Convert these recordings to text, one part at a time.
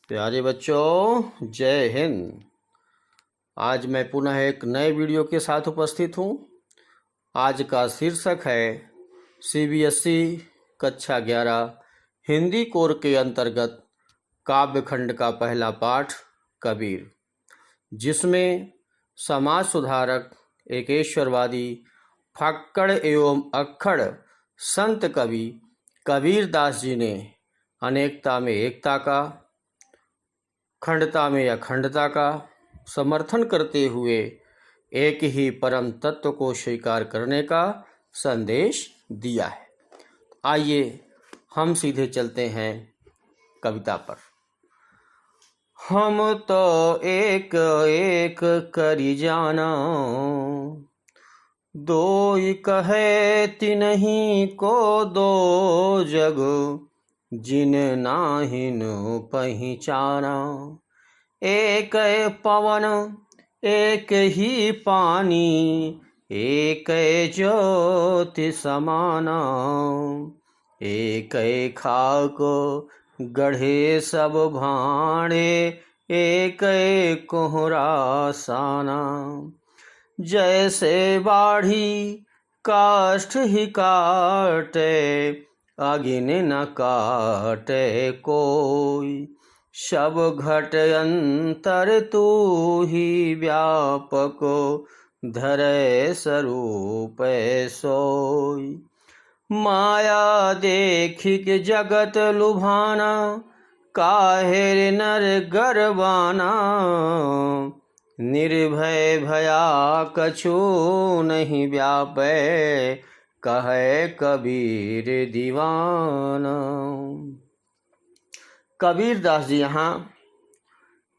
प्यारे बच्चों, जय हिंद। आज मैं पुनः एक नए वीडियो के साथ उपस्थित हूँ। आज का शीर्षक है सीबीएसई कक्षा 11 हिंदी कोर के अंतर्गत काव्यखंड का पहला पाठ कबीर, जिसमें समाज सुधारक एकेश्वरवादी फक्कड़ एवं अक्खड़ संत कवि कबीर दास जी ने अनेकता में एकता का, खंडता में अखंडता का समर्थन करते हुए एक ही परम तत्व को स्वीकार करने का संदेश दिया है। आइए हम सीधे चलते हैं कविता पर। हम तो एक एक करी जाना, दोई कहे तिन्हीं को दो जग, जिन नाहिन पहचाना। एक पवन एक ही पानी, एक ज्योति समाना। एक खाक गढ़े सब भांडे, एक कोहरा साना। जैसे बाढ़ी काष्ठ ही काटे, अगिन न काटे कोई। सब घट अंतर तू ही व्यापक, धरे स्वरूप सोई। माया देखिक जगत लुभाना, काहे नर गर्वाना। निर्भय भया कछु नहीं व्यापे, कहे कबीर दीवाना। कबीर दास जी यहाँ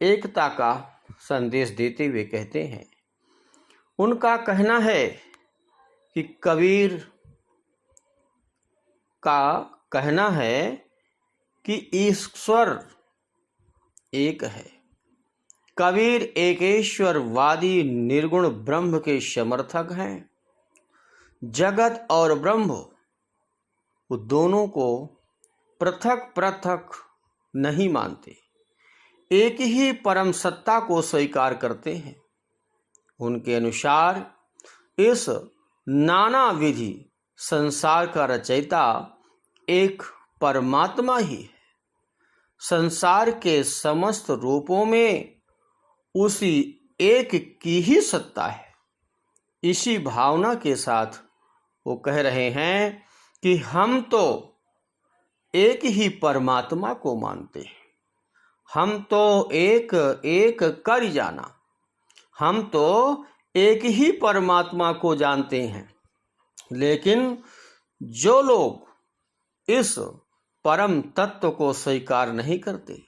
एकता का संदेश देते हुए कहते हैं, उनका कहना है कि कबीर का कहना है कि ईश्वर एक है। कबीर एकेश्वरवादी निर्गुण ब्रह्म के समर्थक हैं। जगत और ब्रह्म वो दोनों को पृथक पृथक नहीं मानते, एक ही परम सत्ता को स्वीकार करते हैं। उनके अनुसार इस नाना विधि संसार का रचयिता एक परमात्मा ही है। संसार के समस्त रूपों में उसी एक की ही सत्ता है। इसी भावना के साथ वो कह रहे हैं कि हम तो एक ही परमात्मा को मानते हैं। हम तो एक एक कर जाना, हम तो एक ही परमात्मा को जानते हैं। लेकिन जो लोग इस परम तत्व को स्वीकार नहीं करते,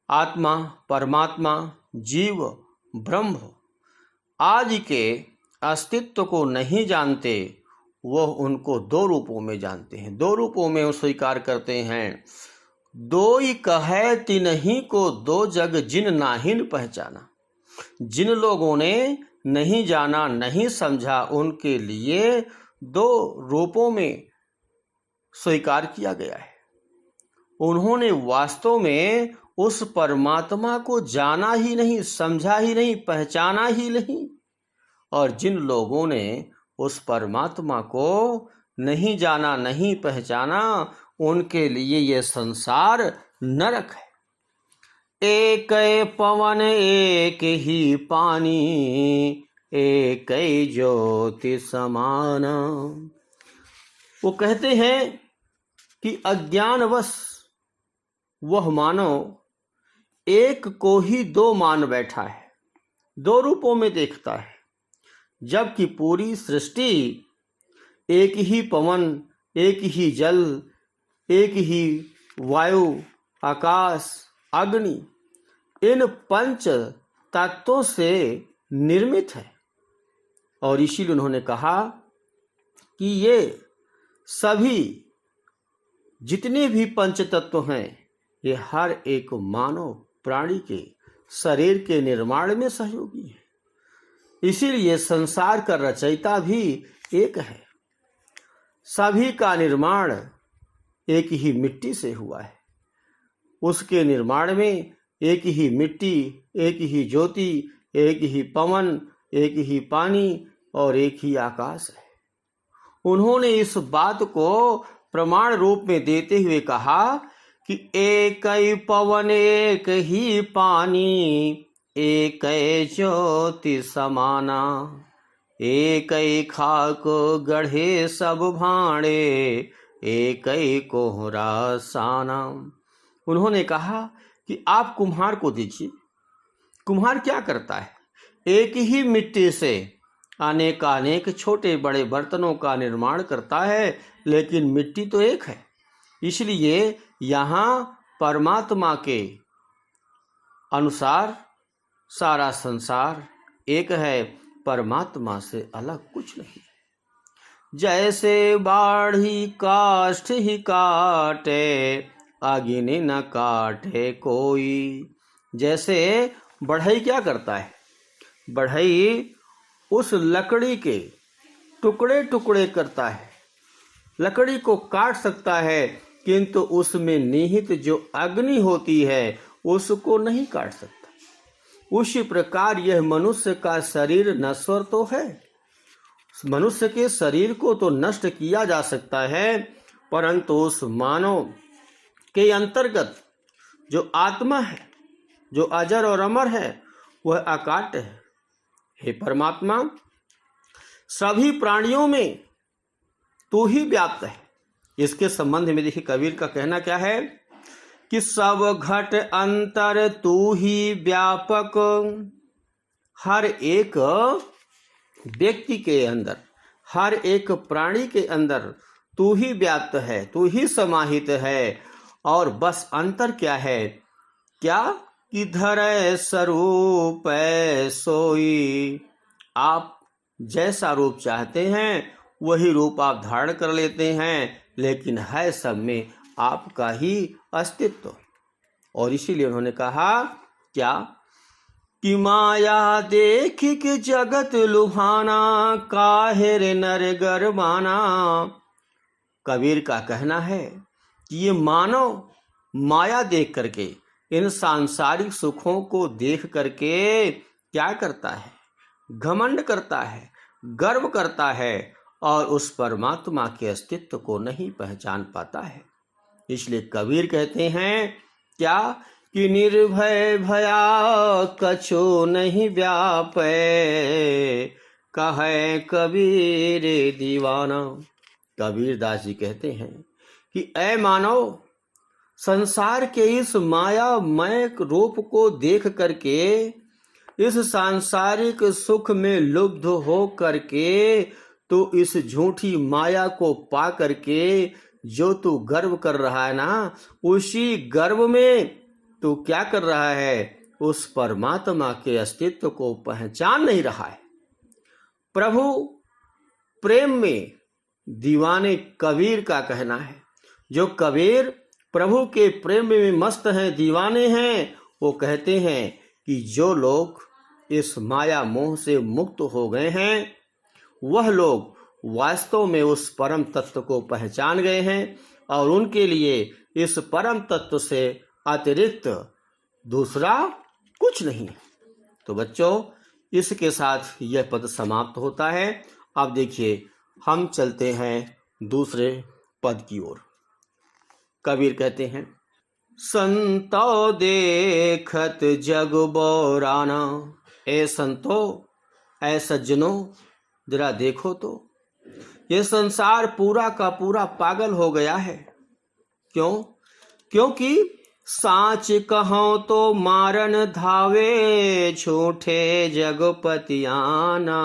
आत्मा, परमात्मा, जीव, ब्रह्म आदि के अस्तित्व को नहीं जानते, वह उनको दो रूपों में जानते हैं। दो रूपों में वो स्वीकार करते हैं। दोई कहे तिन्हीं को दो जग, जिन नाहिन पहचाना। जिन लोगों ने नहीं जाना, नहीं समझा, उनके लिए दो रूपों में स्वीकार किया गया है। उन्होंने वास्तव में उस परमात्मा को जाना ही नहीं, समझा ही नहीं, पहचाना ही नहीं। और जिन लोगों ने उस परमात्मा को नहीं जाना, नहीं पहचाना, उनके लिए यह संसार नरक है। एक पवन एक ही पानी, एक ज्योति समाना। वो कहते हैं कि अज्ञानवश वह मानव एक को ही दो मान बैठा है, दो रूपों में देखता है। जबकि पूरी सृष्टि एक ही पवन, एक ही जल, एक ही वायु, आकाश, अग्नि, इन पंच तत्वों से निर्मित है। और इसीलिए उन्होंने कहा कि ये सभी जितने भी पंच तत्व हैं, ये हर एक मानव प्राणी के शरीर के निर्माण में सहयोगी है। इसीलिए संसार का रचयिता भी एक है। सभी का निर्माण एक ही मिट्टी से हुआ है। उसके निर्माण में एक ही मिट्टी, एक ही ज्योति, एक ही पवन, एक ही पानी और एक ही आकाश है। उन्होंने इस बात को प्रमाण रूप में देते हुए कहा कि एक ही पवन, एक ही पानी, एक ही ज्योति समाना, एक ही खाक गढ़े सब भांडे, एक ही कोहरा साना। उन्होंने कहा कि आप कुम्हार को दीजिए। कुम्हार क्या करता है? एक ही मिट्टी से अनेक छोटे बड़े बर्तनों का निर्माण करता है, लेकिन मिट्टी तो एक है। इसलिए यहाँ परमात्मा के अनुसार सारा संसार एक है, परमात्मा से अलग कुछ नहीं। जैसे बाढ़ी काष्ठ ही काटे, आगिनी न काटे कोई। जैसे बढ़ई क्या करता है? बढ़ई उस लकड़ी के टुकड़े टुकड़े करता है, लकड़ी को काट सकता है, किंतु उसमें निहित जो अग्नि होती है उसको नहीं काट सकता। उसी प्रकार यह मनुष्य का शरीर नश्वर तो है, मनुष्य के शरीर को तो नष्ट किया जा सकता है, परंतु उस मानव के अंतर्गत जो आत्मा है, जो अजर और अमर है, वह अकाट्य है। हे परमात्मा, सभी प्राणियों में तू ही व्याप्त है। इसके संबंध में देखिए कबीर का कहना क्या है कि सब घट अंतर तू ही व्यापक, हर एक व्यक्ति के अंदर, हर एक प्राणी के अंदर तू ही व्याप्त है, तू ही समाहित है। और बस अंतर क्या है? क्या कि धरे स्वरूप सोई। आप जैसा रूप चाहते हैं वही रूप आप धारण कर लेते हैं, लेकिन है सब में आपका ही अस्तित्व। और इसीलिए उन्होंने कहा क्या कि माया देख के जगत लुभाना, काहे रे नर गरमाना। कबीर का कहना है कि ये मानव माया देख करके, इन सांसारिक सुखों को देख करके क्या करता है? घमंड करता है, गर्व करता है और उस परमात्मा के अस्तित्व को नहीं पहचान पाता है। इसलिए कबीर कहते हैं क्या कि निर्भय भया कछु नहीं व्यापे, कहे कबीर दीवाना। कबीर दास जी कहते हैं कि ऐ मानव, संसार के इस मायामय रूप को देख करके, इस सांसारिक सुख में लुब्ध हो करके, तो इस झूठी माया को पा करके जो तू गर्व कर रहा है ना, उसी गर्व में तू क्या कर रहा है? उस परमात्मा के अस्तित्व को पहचान नहीं रहा है। प्रभु प्रेम में दीवाने कबीर का कहना है, जो कबीर प्रभु के प्रेम में मस्त हैं, दीवाने हैं, वो कहते हैं कि जो लोग इस माया मोह से मुक्त हो गए हैं, वह लोग वास्तव में उस परम तत्व को पहचान गए हैं और उनके लिए इस परम तत्व से अतिरिक्त दूसरा कुछ नहीं। तो बच्चों, इसके साथ यह पद समाप्त होता है। अब देखिए हम चलते हैं दूसरे पद की ओर। कबीर कहते हैं, संतो देखत जग बोराना। ए संतो, ऐ सज्जनों, जरा देखो तो ये संसार पूरा का पूरा पागल हो गया है। क्यों? क्योंकि साच कहो तो मारन धावे, झूठे जगपतियाना।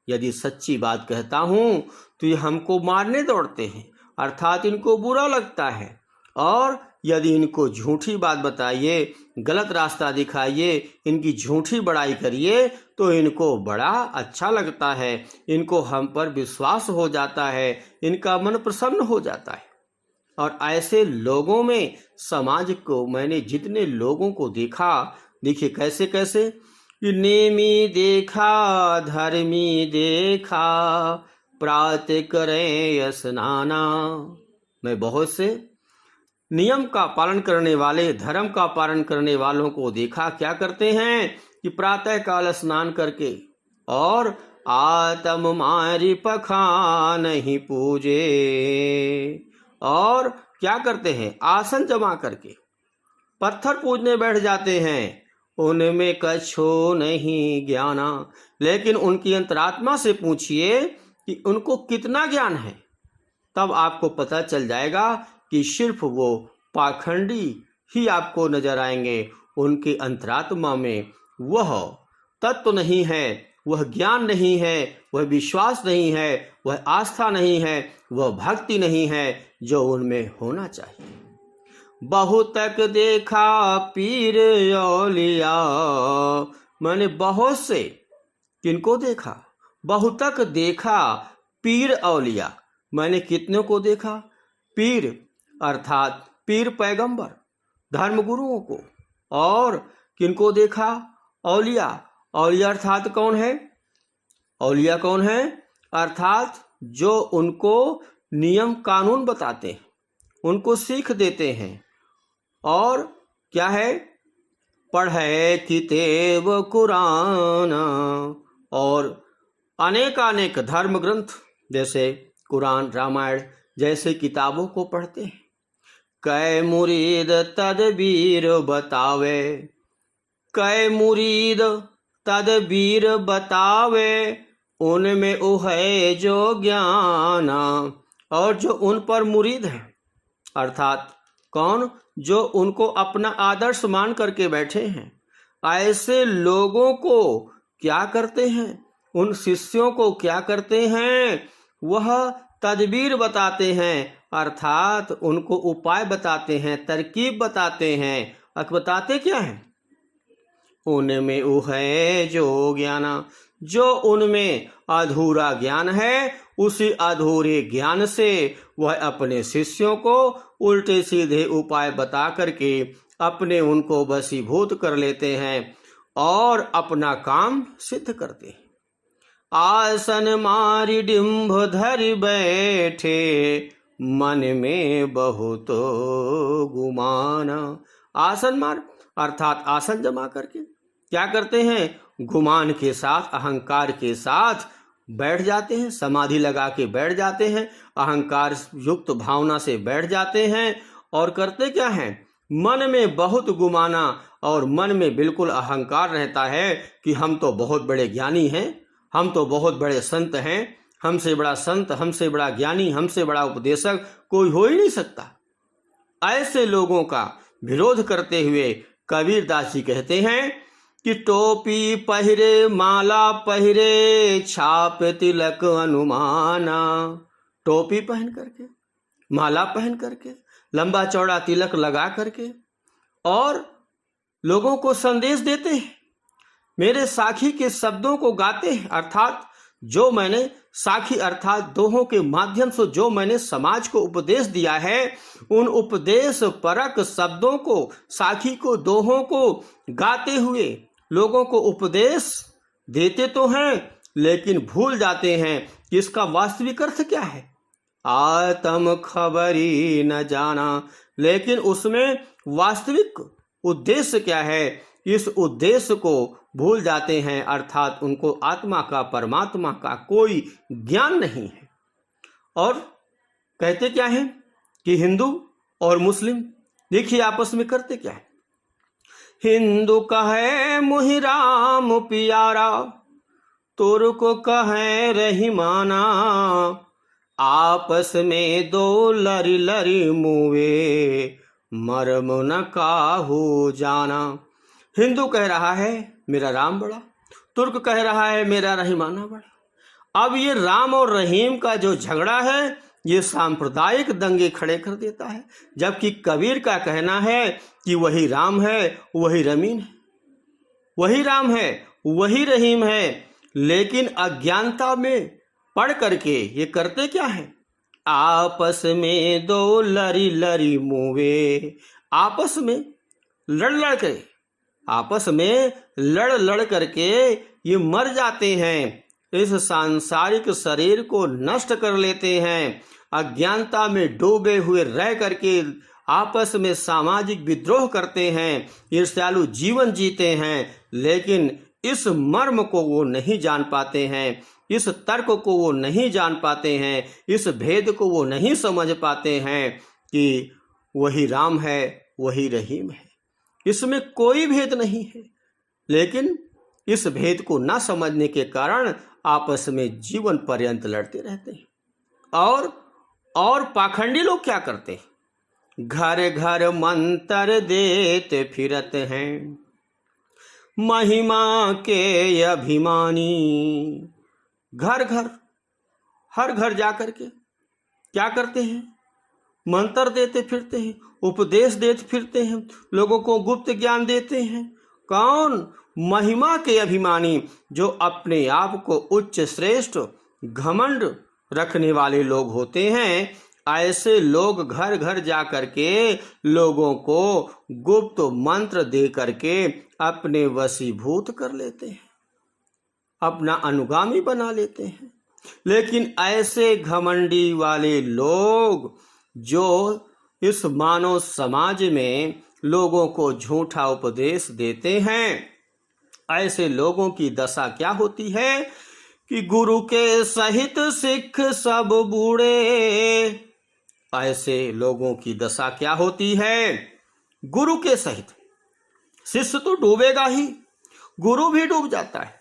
यदि सच्ची बात कहता हूं तो ये हमको मारने दौड़ते हैं, अर्थात इनको बुरा लगता है। और यदि इनको झूठी बात बताइए, गलत रास्ता दिखाइए, इनकी झूठी बड़ाई करिए, तो इनको बड़ा अच्छा लगता है, इनको हम पर विश्वास हो जाता है, इनका मन प्रसन्न हो जाता है। और ऐसे लोगों में समाज को मैंने जितने लोगों को देखा, देखिए कैसे कैसे, नेमी देखा धर्मी देखा, प्रात करें स्नाना। मैं बहुत से नियम का पालन करने वाले, धर्म का पालन करने वालों को देखा, क्या करते हैं कि प्रातः काल स्नान करके और आत्म मारी पखा नहीं पूजे, और क्या करते हैं, आसन जमा करके पत्थर पूजने बैठ जाते हैं। उनमें कछो नहीं ज्ञाना, लेकिन उनकी अंतरात्मा से पूछिए कि उनको कितना ज्ञान है, तब आपको पता चल जाएगा कि सिर्फ वो पाखंडी ही आपको नजर आएंगे। उनके अंतरात्मा में वह तत्व नहीं है, वह ज्ञान नहीं है, वह विश्वास नहीं है, वह आस्था नहीं है, वह भक्ति नहीं है जो उनमें होना चाहिए। बहुतक देखा पीर औलिया, मैंने बहुत से, किनको देखा, बहुतक देखा पीर औलिया, मैंने कितनों को देखा, पीर अर्थात पीर पैगंबर धर्मगुरुओं को, और किनको देखा, औलिया। औलिया अर्थात कौन है, औलिया कौन है, अर्थात जो उनको नियम कानून बताते हैं, उनको सीख देते हैं, और क्या है, पढ़े किताब कुरान, और अनेक धर्म ग्रंथ जैसे कुरान, रामायण जैसे किताबों को पढ़ते हैं। कै मुरीद तदबीर बतावे, कै मुरीद तदबीर बतावे, उनमें उहे जो ज्ञान, और जो उन पर मुरीद है, अर्थात कौन, जो उनको अपना आदर्श मान करके बैठे हैं, ऐसे लोगों को क्या करते हैं, उन शिष्यों को क्या करते हैं, वह तदबीर बताते हैं, अर्थात उनको उपाय बताते हैं, तरकीब बताते हैं। बताते क्या है, उनमें उहे जो ज्ञान, जो उनमें अधूरा ज्ञान है, उसी अधूरे ज्ञान से वह अपने शिष्यों को उल्टे सीधे उपाय बता करके अपने उनको वशीभूत कर लेते हैं और अपना काम सिद्ध करते हैं। आसन मारी डिंभ धरि बैठे, मन में बहुत गुमान। आसन मार अर्थात आसन जमा करके क्या करते हैं, गुमान के साथ, अहंकार के साथ बैठ जाते हैं, समाधि लगा के बैठ जाते हैं, अहंकार युक्त भावना से बैठ जाते हैं, और करते क्या हैं, मन में बहुत गुमाना, और मन में बिल्कुल अहंकार रहता है कि हम तो बहुत बड़े ज्ञानी हैं, हम तो बहुत बड़े संत हैं, हमसे बड़ा संत, हमसे बड़ा ज्ञानी, हमसे बड़ा उपदेशक कोई हो ही नहीं सकता। ऐसे लोगों का विरोध करते हुए कबीर दास जी कहते हैं कि टोपी पहिरे, माला पहिरे, छाप तिलक अनुमाना। टोपी पहन करके, माला पहन करके, लंबा चौड़ा तिलक लगा करके, और लोगों को संदेश देते हैं, मेरे साखी के शब्दों को गाते हैं, अर्थात जो मैंने साखी अर्थात दोहों के माध्यम से जो मैंने समाज को उपदेश दिया है, उन उपदेश परक शब्दों को, साखी को, दोहों को गाते हुए लोगों को उपदेश देते तो हैं, लेकिन भूल जाते हैं कि इसका वास्तविक अर्थ क्या है। आत्म खबरी न जाना, लेकिन उसमें वास्तविक उद्देश्य क्या है, इस उद्देश्य को भूल जाते हैं, अर्थात उनको आत्मा का, परमात्मा का कोई ज्ञान नहीं है। और कहते क्या है कि हिंदू और मुस्लिम देखिए आपस में करते क्या है, हिंदू कहे मुहि राम प्यारा, तुर को कहे रहीमाना, आपस में दो लरी लरी मुए, मर्म न काहू जाना। हिंदू कह रहा है मेरा राम बड़ा, तुर्क कह रहा है मेरा रहीमाना बड़ा। अब ये राम और रहीम का जो झगड़ा है, ये सांप्रदायिक दंगे खड़े कर देता है, जबकि कबीर का कहना है कि वही राम है, वही रमीन है, वही राम है, वही रहीम है। लेकिन अज्ञानता में पढ़ करके ये करते क्या है, आपस में दो लरी लरी मुवे, आपस में लड़ लड़ के, आपस में लड़ लड़ करके ये मर जाते हैं, इस सांसारिक शरीर को नष्ट कर लेते हैं, अज्ञानता में डूबे हुए रह करके आपस में सामाजिक विद्रोह करते हैं, ईर्ष्यालु जीवन जीते हैं, लेकिन इस मर्म को वो नहीं जान पाते हैं, इस तर्क को वो नहीं जान पाते हैं, इस भेद को वो नहीं समझ पाते हैं कि वही राम है, वही रहीम है, इसमें कोई भेद नहीं है। लेकिन इस भेद को ना समझने के कारण आपस में जीवन पर्यंत लड़ते रहते हैं। और पाखंडी लोग क्या करते हैं? घर घर मंत्र देते फिरत हैं, महिमा के अभिमानी। घर घर, हर घर जाकर के क्या करते हैं? मंत्र देते फिरते हैं, उपदेश देते फिरते हैं, लोगों को गुप्त ज्ञान देते हैं। कौन? महिमा के अभिमानी, जो अपने आप को उच्च श्रेष्ठ घमंड रखने वाले लोग होते हैं। ऐसे लोग घर घर जा करके लोगों को गुप्त मंत्र दे करके अपने वशीभूत कर लेते हैं, अपना अनुगामी बना लेते हैं। लेकिन ऐसे घमंडी वाले लोग जो इस मानव समाज में लोगों को झूठा उपदेश देते हैं, ऐसे लोगों की दशा क्या होती है कि गुरु के सहित सिख सब बूढ़े। ऐसे लोगों की दशा क्या होती है? गुरु के सहित शिष्य तो डूबेगा ही, गुरु भी डूब जाता है,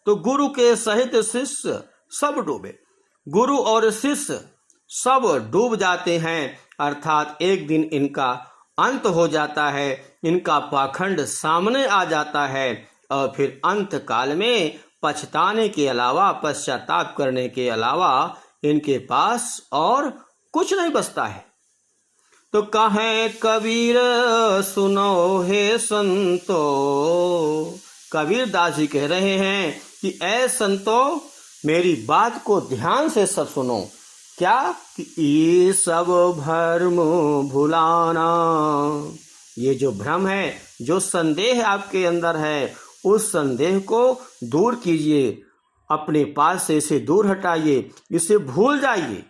तो गुरु के सहित शिष्य सब डूबे, गुरु और शिष्य सब डूब जाते हैं। अर्थात एक दिन इनका अंत हो जाता है, इनका पाखंड सामने आ जाता है, और फिर अंत काल में पछताने के अलावा, पश्चाताप करने के अलावा इनके पास और कुछ नहीं बचता है। तो कहे कबीर सुनो हे संतो, कबीर दास जी कह रहे हैं कि ऐ संतो मेरी बात को ध्यान से सब सुनो। क्या? कि ये सब भ्रम भुलाना, ये जो भ्रम है, जो संदेह आपके अंदर है, उस संदेह को दूर कीजिए, अपने पास से इसे दूर हटाइए, इसे भूल जाइए।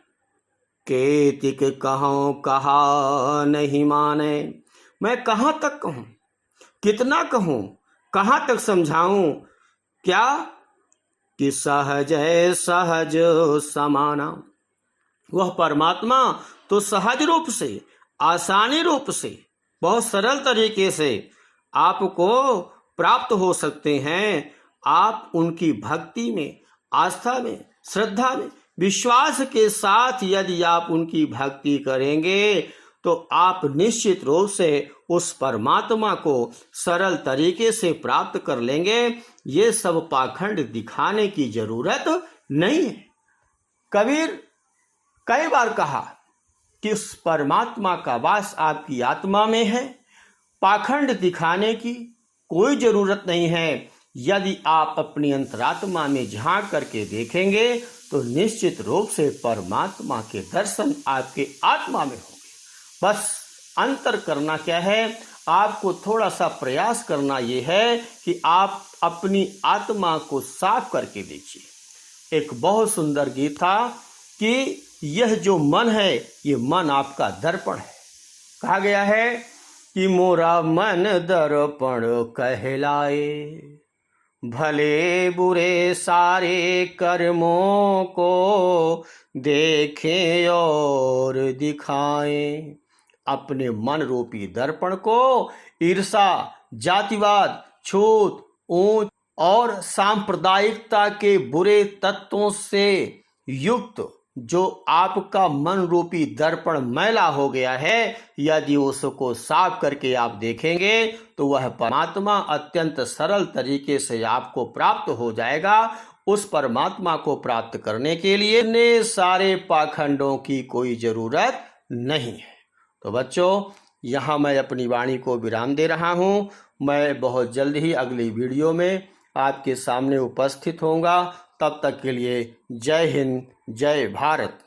केतिक कहूँ कहा नहीं माने, मैं कहाँ तक कहूँ, कितना कहूँ, कहाँ तक समझाऊं? क्या? कि सहज सहज समाना, वह परमात्मा तो सहज रूप से, आसानी रूप से, बहुत सरल तरीके से आपको प्राप्त हो सकते हैं। आप उनकी भक्ति में, आस्था में, श्रद्धा में, विश्वास के साथ यदि आप उनकी भक्ति करेंगे तो आप निश्चित रूप से उस परमात्मा को सरल तरीके से प्राप्त कर लेंगे। ये सब पाखंड दिखाने की जरूरत नहीं है। कबीर कई बार कहा कि उस परमात्मा का वास आपकी आत्मा में है, पाखंड दिखाने की कोई जरूरत नहीं है। यदि आप अपनी अंतरात्मा में झांक करके देखेंगे तो निश्चित रूप से परमात्मा के दर्शन आपके आत्मा में होंगे। बस अंतर करना क्या है? आपको थोड़ा सा प्रयास करना ये है कि आप अपनी आत्मा को साफ करके देखिए। एक बहुत सुंदर गीत था कि यह जो मन है, ये मन आपका दर्पण है। कहा गया है कि मोरा मन दर्पण कहलाए, भले बुरे सारे कर्मों को देखें और दिखाएं। अपने मन रूपी दर्पण को ईर्षा, जातिवाद, छूत, ऊंच और सांप्रदायिकता के बुरे तत्वों से युक्त जो आपका मन रूपी दर्पण मैला हो गया है, यदि उसको साफ करके आप देखेंगे तो वह परमात्मा अत्यंत सरल तरीके से आपको प्राप्त हो जाएगा। उस परमात्मा को प्राप्त करने के लिए इतने सारे पाखंडों की कोई जरूरत नहीं है। तो बच्चों, यहाँ मैं अपनी वाणी को विराम दे रहा हूँ। मैं बहुत जल्द ही अगली वीडियो में आपके सामने उपस्थित होऊंगा। तब तक के लिए जय हिंद, जय भारत।